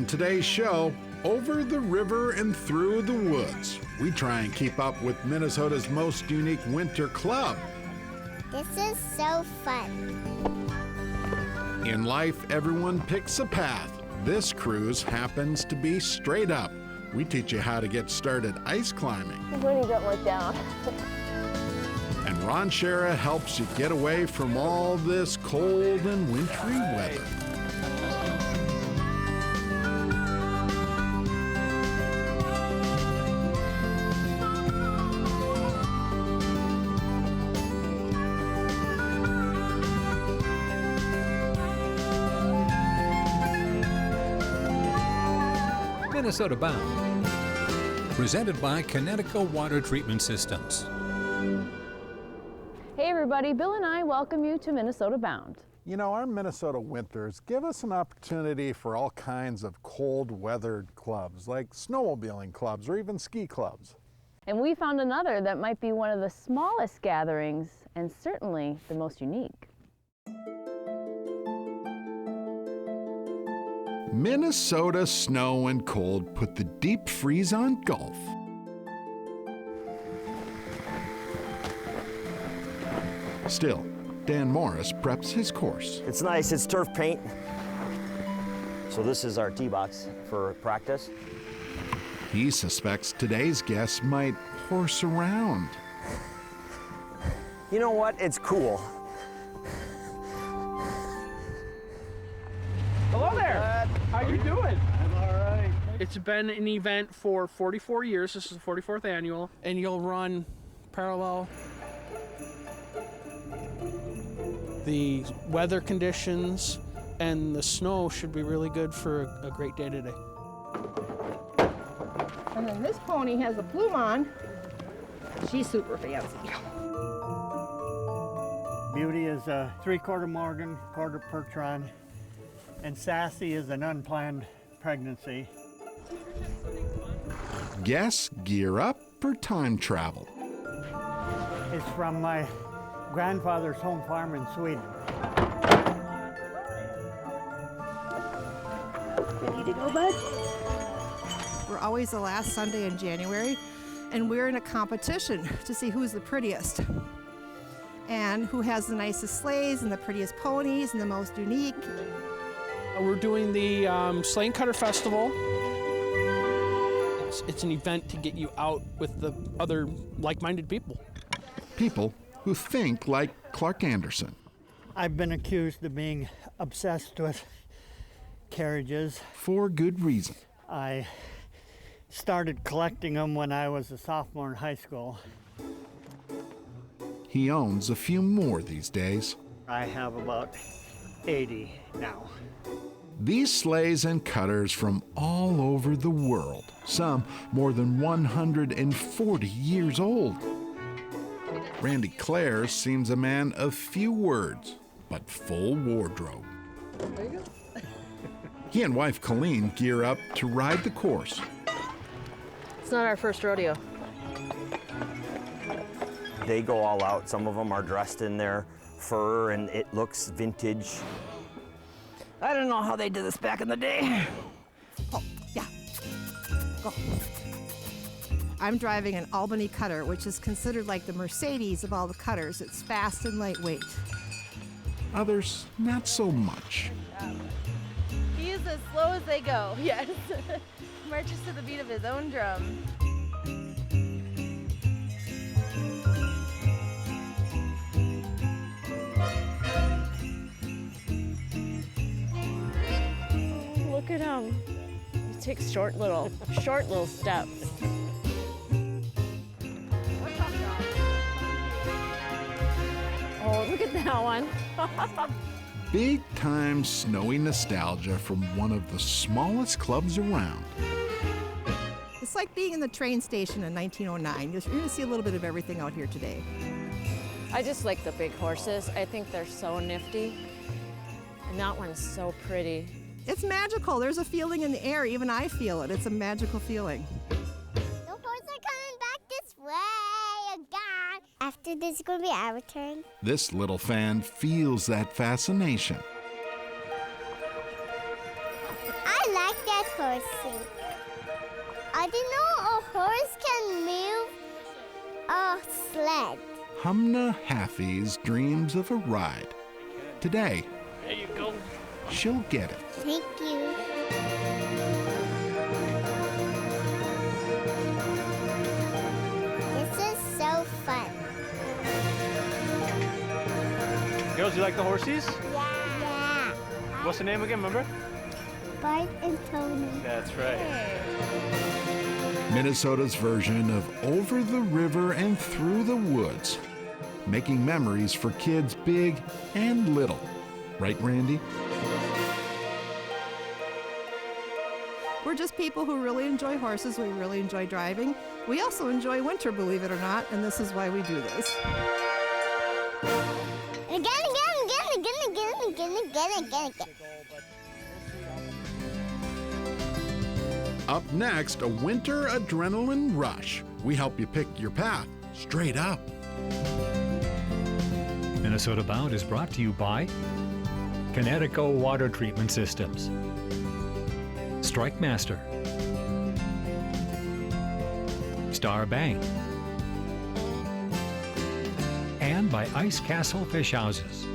On today's show, over the river and through the woods, we try and keep up with Minnesota's most unique winter club. This is so fun. In life, everyone picks a path. This cruise happens to be straight up. We teach you how to get started ice climbing. When you don't look down. And Ron Shera helps you get away from all this cold and wintry weather. Minnesota Bound, presented by Kinetico Water Treatment Systems. Hey everybody, Bill and I welcome you to Minnesota Bound. You know, our Minnesota winters give us an opportunity for all kinds of cold-weathered clubs, like snowmobiling clubs or even ski clubs. And we found another that might be one of the smallest gatherings and certainly the most unique. Minnesota snow and cold put the deep freeze on golf. Still, Dan Morris preps his course. It's nice, it's turf paint. So this is our tee box for practice. He suspects today's guests might horse around. You know what? It's cool. Hello there. How you doing? I'm all right. It's been an event for 44 years. This is the 44th annual, and you'll run parallel. The weather conditions and the snow should be really good for a great day today. And then this pony has a plume on. She's super fancy. Beauty is a 3/4 Morgan, quarter Percheron, and Sassy is an unplanned pregnancy. Guests gear up for time travel. It's from my grandfather's home farm in Sweden. Ready to go, bud? We're always the last Sunday in January, and we're in a competition to see who's the prettiest and who has the nicest sleighs and the prettiest ponies and the most unique. We're doing the Sleigh Festival. It's an event to get you out with the other like-minded people. People who think like Clark Anderson. I've been accused of being obsessed with carriages. For good reason. I started collecting them when I was a sophomore in high school. He owns a few more these days. I have about 80 now. These sleighs and cutters from all over the world, some more than 140 years old. Randy Clare seems a man of few words, but full wardrobe. There you go. He and wife Colleen gear up to ride the course. It's not our first rodeo. They go all out. Some of them are dressed in their fur and it looks vintage. I don't know how they did this back in the day. Oh, yeah. Go. I'm driving an Albany cutter, which is considered like the Mercedes of all the cutters. It's fast and lightweight. Others, not so much. He is as slow as they go, yes. Marches to the beat of his own drum. Look at him. He takes short little steps. Oh, look at that one. Big time snowy nostalgia from one of the smallest clubs around. It's like being in the train station in 1909. You're going to see a little bit of everything out here today. I just like the big horses. I think they're so nifty. And that one's so pretty. It's magical. There's a feeling in the air. Even I feel it. It's a magical feeling. The horses are coming back this way again. After this is going to be our turn. This little fan feels that fascination. I like that horsey. I didn't know a horse can move a sled. Humna Haffey's dreams of a ride. Today, There you go. she'll get it. Thank you. This is so fun. Girls, you like the horses? Yeah. What's the name again, remember? Bart and Tony. That's right. Minnesota's version of Over the River and Through the Woods, making memories for kids big and little. Right, Randy? We're just people who really enjoy horses. We really enjoy driving. We also enjoy winter, believe it or not, and this is why we do this. Again. Up next, a winter adrenaline rush. We help you pick your path straight up. Minnesota Bound is brought to you by Kinetico Water Treatment Systems, StrikeMaster, STARBANK, and by Ice Castle Fish Houses.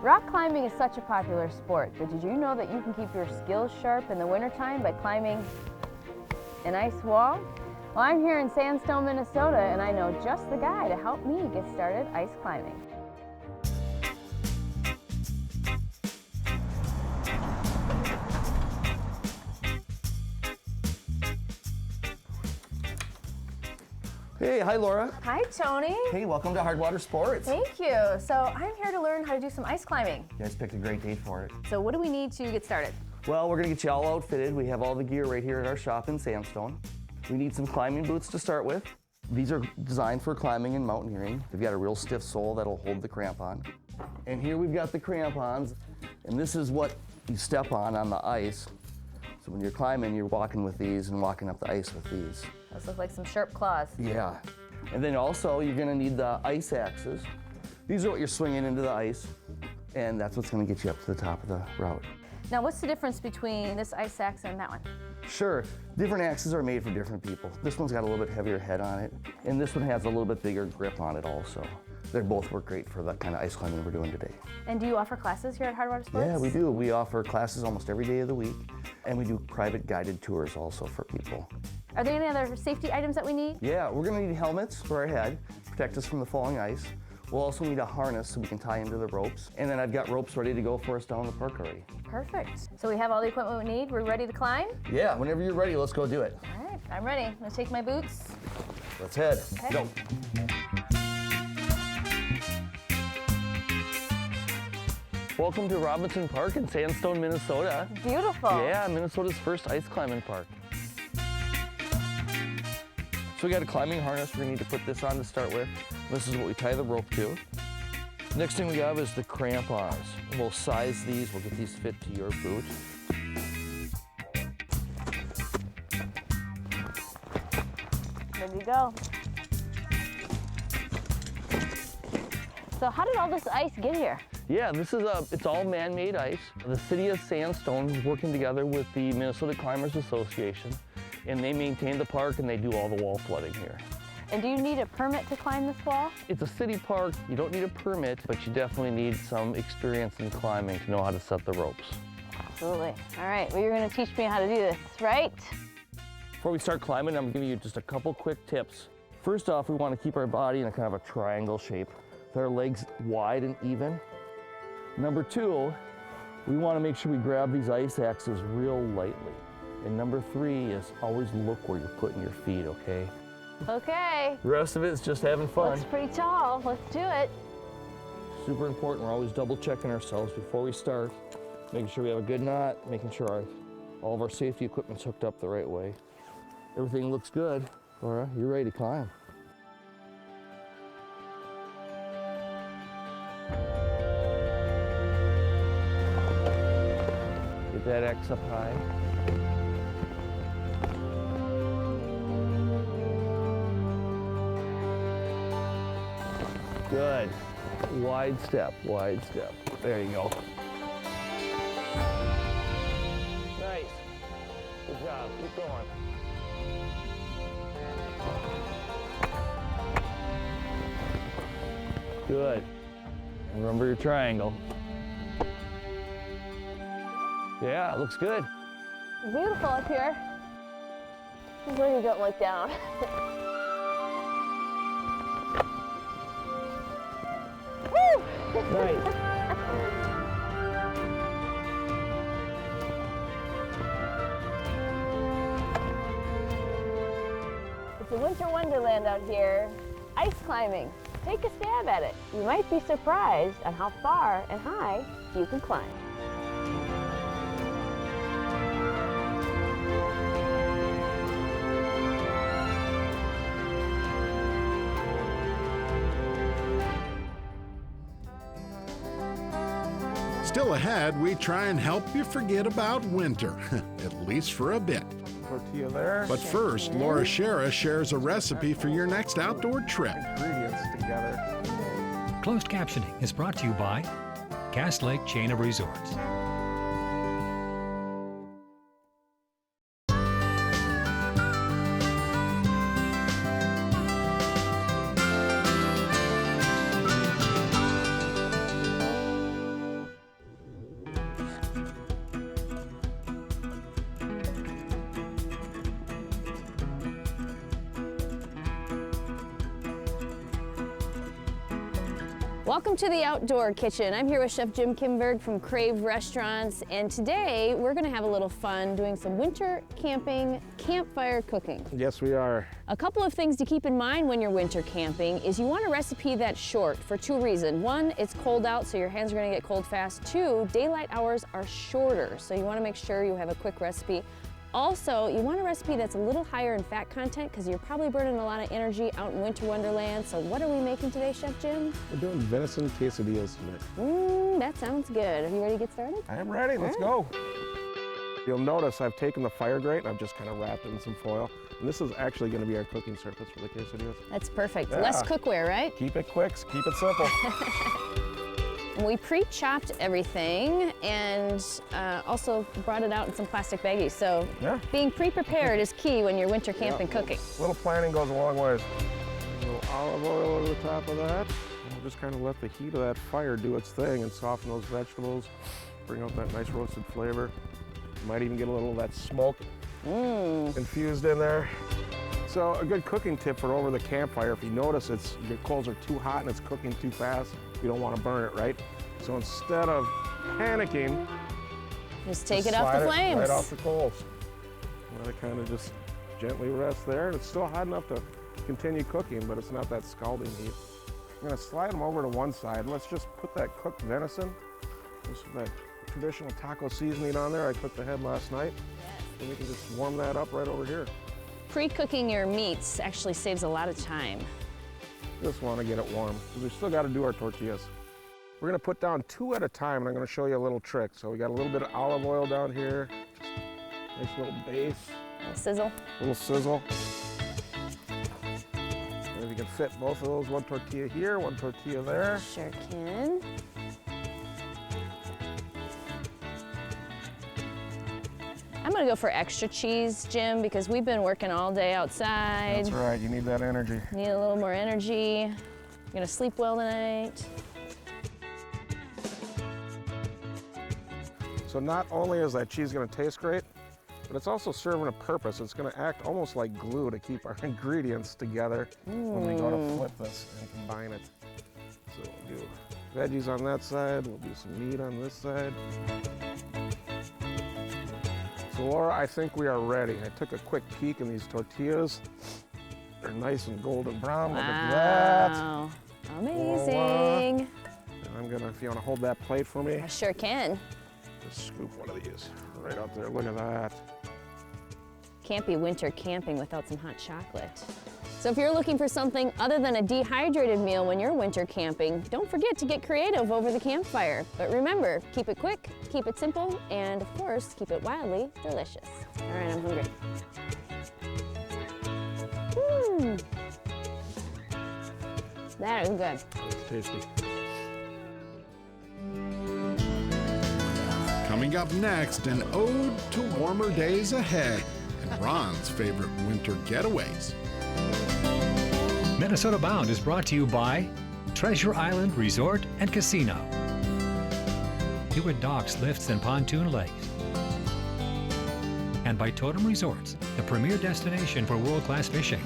Rock climbing is such a popular sport, but did you know that you can keep your skills sharp in the wintertime by climbing an ice wall? Well, I'm here in Sandstone, Minnesota, and I know just the guy to help me get started ice climbing. Hey, hi Laura. Hi, Tony. Hey, welcome to Hardwater Sports. Thank you. So I'm here to learn how to do some ice climbing. You guys picked a great date for it. So what do we need to get started? Well, we're gonna get you all outfitted. We have all the gear right here at our shop in Sandstone. We need some climbing boots to start with. These are designed for climbing and mountaineering. They've got a real stiff sole that'll hold the crampon. And here we've got the crampons, and this is what you step on the ice. So when you're climbing, you're walking with these and walking up the ice with these. Those look like some sharp claws. Yeah. And then also, you're gonna need the ice axes. These are what you're swinging into the ice, and that's what's gonna get you up to the top of the route. Now, what's the difference between this ice axe and that one? Sure, different axes are made for different people. This one's got a little bit heavier head on it, and this one has a little bit bigger grip on it also. They both work great for the kind of ice climbing we're doing today. And do you offer classes here at Hardwater Sports? Yeah, we do. We offer classes almost every day of the week, and we do private guided tours also for people. Are there any other safety items that we need? Yeah, we're gonna need helmets for our head, protect us from the falling ice. We'll also need a harness so we can tie into the ropes. And then I've got ropes ready to go for us down the park already. Perfect. So we have all the equipment we need. We're ready to climb? Yeah, whenever you're ready, let's go do it. All right, I'm ready. I'm gonna take my boots. Let's head. Okay. Go. Welcome to Robinson Park in Sandstone, Minnesota. Beautiful. Yeah, Minnesota's first ice climbing park. So we got a climbing harness. We're gonna need to put this on to start with. This is what we tie the rope to. Next thing we have is the crampons. We'll size these. We'll get these fit to your boot. Ready to go. So how did all this ice get here? Yeah, it's all man-made ice. The city of Sandstone is working together with the Minnesota Climbers Association, and they maintain the park and they do all the wall flooding here. And do you need a permit to climb this wall? It's a city park. You don't need a permit, but you definitely need some experience in climbing to know how to set the ropes. Absolutely. All right, well, you're gonna teach me how to do this, right? Before we start climbing, I'm giving you just a couple quick tips. First off, we want to keep our body in a kind of a triangle shape, with our legs wide and even. Number two, we want to make sure we grab these ice axes real lightly. And number three is always look where you're putting your feet, okay? Okay. The rest of it is just having fun. Looks pretty tall. Let's do it. Super important, we're always double checking ourselves before we start. Making sure we have a good knot, making sure all of our safety equipment's hooked up the right way. Everything looks good. Laura, you're ready to climb. Get that X up high. Good. Wide step, wide step. There you go. Nice. Good job. Keep going. Good. Remember your triangle. Yeah, it looks good. Beautiful up here. This is where you don't look down. Woo! Nice. It's a winter wonderland out here. Ice climbing. Take a stab at it. You might be surprised on how far and high you can climb. Still ahead, we try and help you forget about winter, at least for a bit. Tortilla there. But first, Laura Shera shares a recipe for your next outdoor trip. Ingredients together. Closed captioning is brought to you by Cass Lake Chain of Resorts. Welcome to the Outdoor Kitchen. I'm here with Chef Jim Kimberg from Crave Restaurants, and today we're gonna have a little fun doing some winter camping, campfire cooking. Yes, we are. A couple of things to keep in mind when you're winter camping is you want a recipe that's short for two reasons. One, it's cold out, so your hands are gonna get cold fast. Two, daylight hours are shorter, so you wanna make sure you have a quick recipe. Also, you want a recipe that's a little higher in fat content because you're probably burning a lot of energy out in winter wonderland. So what are we making today, Chef Jim? We're doing venison quesadillas today. That sounds good. Are you ready to get started? I am ready. Let's go. You'll notice I've taken the fire grate and I've just kind of wrapped it in some foil. And this is actually going to be our cooking surface for the quesadillas. That's perfect. Yeah. Less cookware, right? Keep it quick, keep it simple. We pre-chopped everything and also brought it out in some plastic baggies. So being pre-prepared is key when you're winter camping cooking. Little planning goes a long ways. A little olive oil over the top of that. And we'll just kind of let the heat of that fire do its thing and soften those vegetables, bring out that nice roasted flavor. You might even get a little of that smoke infused in there. So a good cooking tip for over the campfire, if you notice your coals are too hot and it's cooking too fast, you don't want to burn it, right? So instead of panicking, just take it off the flames. Right off the coals. Let it kind of just gently rest there. And it's still hot enough to continue cooking, but it's not that scalding heat. I'm gonna slide them over to one side. Let's just put that cooked venison, just that traditional taco seasoning on there. I cooked the head last night. And we can just warm that up right over here. Pre-cooking your meats actually saves a lot of time. Just want to get it warm, because we still got to do our tortillas. We're going to put down 2 at a time, and I'm going to show you a little trick. So we got a little bit of olive oil down here, just nice little base. A little sizzle. A little sizzle. And if you can fit both of those, one tortilla here, one tortilla there. Sure can. I'm gonna go for extra cheese, Jim, because we've been working all day outside. That's right, you need that energy. Need a little more energy. You're gonna sleep well tonight. So not only is that cheese gonna taste great, but it's also serving a purpose. It's gonna act almost like glue to keep our ingredients together when we go to flip this and combine it. So we'll do veggies on that side, we'll do some meat on this side. So Laura, I think we are ready. I took a quick peek in these tortillas. They're nice and golden brown. Look at that. Wow, amazing. And I'm gonna, if you wanna hold that plate for me. I sure can. Just scoop one of these right out there. Look at that. Can't be winter camping without some hot chocolate. So if you're looking for something other than a dehydrated meal when you're winter camping, don't forget to get creative over the campfire. But remember, keep it quick, keep it simple, and of course, keep it wildly delicious. All right, I'm hungry. That is good. It's tasty. Coming up next, an ode to warmer days ahead and Ron's favorite winter getaways. Minnesota Bound is brought to you by Treasure Island Resort and Casino, Hewitt Docks Lifts and Pontoon Lakes, and by Totem Resorts, the premier destination for world-class fishing.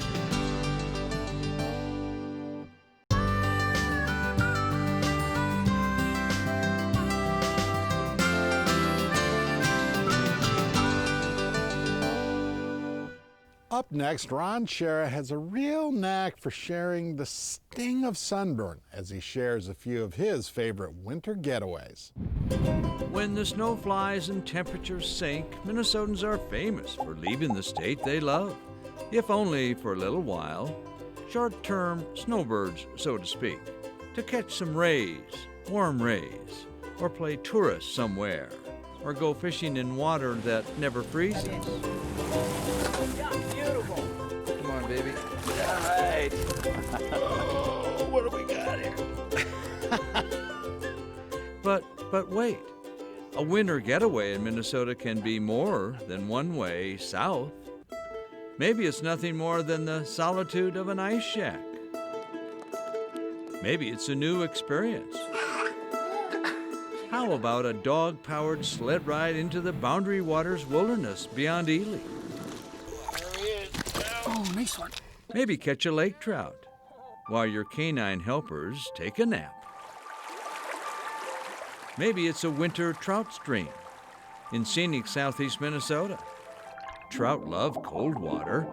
Up next, Ron Shera has a real knack for sharing the sting of sunburn as he shares a few of his favorite winter getaways. When the snow flies and temperatures sink, Minnesotans are famous for leaving the state they love, if only for a little while. Short-term snowbirds, so to speak, to catch some rays, warm rays, or play tourist somewhere, or go fishing in water that never freezes. Beautiful. Come on, baby. All right. Oh, what do we got here? But wait. A winter getaway in Minnesota can be more than one way south. Maybe it's nothing more than the solitude of an ice shack. Maybe it's a new experience. How about a dog-powered sled ride into the Boundary Waters wilderness beyond Ely? Oh, nice one. Maybe catch a lake trout while your canine helpers take a nap. Maybe it's a winter trout stream in scenic southeast Minnesota. Trout love cold water.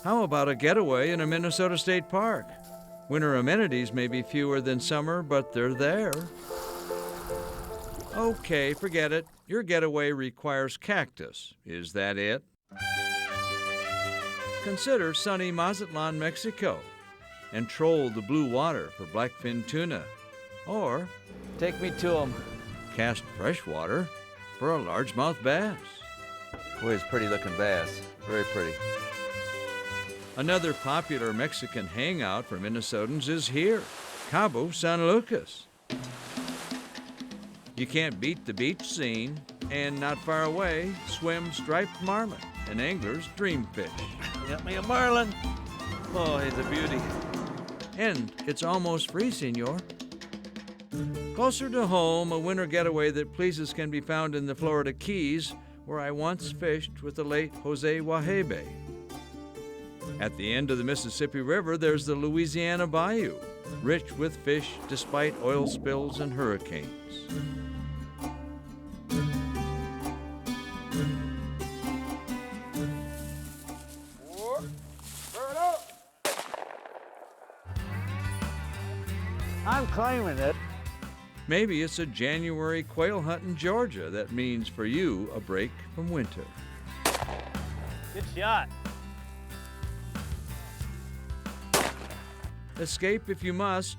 How about a getaway in a Minnesota state park? Winter amenities may be fewer than summer, but they're there. Okay, forget it. Your getaway requires cactus. Is that it? Consider sunny Mazatlan, Mexico, and troll the blue water for blackfin tuna. Or take me to them. Cast freshwater for a largemouth bass. Boy, it's pretty looking bass. Very pretty. Another popular Mexican hangout for Minnesotans is here, Cabo San Lucas. You can't beat the beach scene, and not far away, swim striped marlin, an angler's dream fish. Get me a marlin. Oh, he's a beauty. And it's almost free, senor. Closer to home, a winter getaway that pleases can be found in the Florida Keys, where I once fished with the late Jose Wahebe. At the end of the Mississippi River, there's the Louisiana Bayou, rich with fish despite oil spills and hurricanes. I'm claiming it. Maybe it's a January quail hunt in Georgia that means for you a break from winter. Good shot. Escape if you must.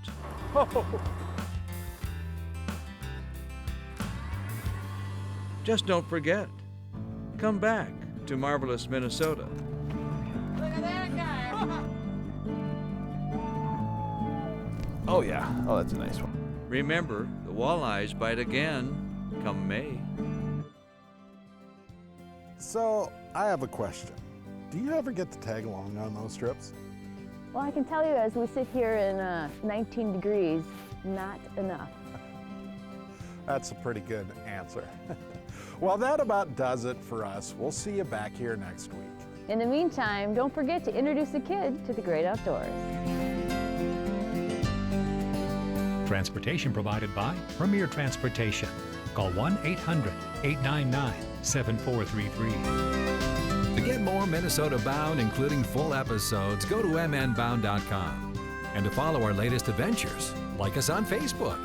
Just don't forget, come back to marvelous Minnesota. Look at that guy. Oh yeah, oh that's a nice one. Remember, the walleyes bite again come May. So, I have a question. Do you ever get to tag along on those trips? Well, I can tell you as we sit here in 19 degrees, not enough. That's a pretty good answer. Well, that about does it for us. We'll see you back here next week. In the meantime, don't forget to introduce a kid to the great outdoors. Transportation provided by Premier Transportation. Call 1-800-899-7433. To get more Minnesota Bound, including full episodes, go to mnbound.com. And to follow our latest adventures, like us on Facebook.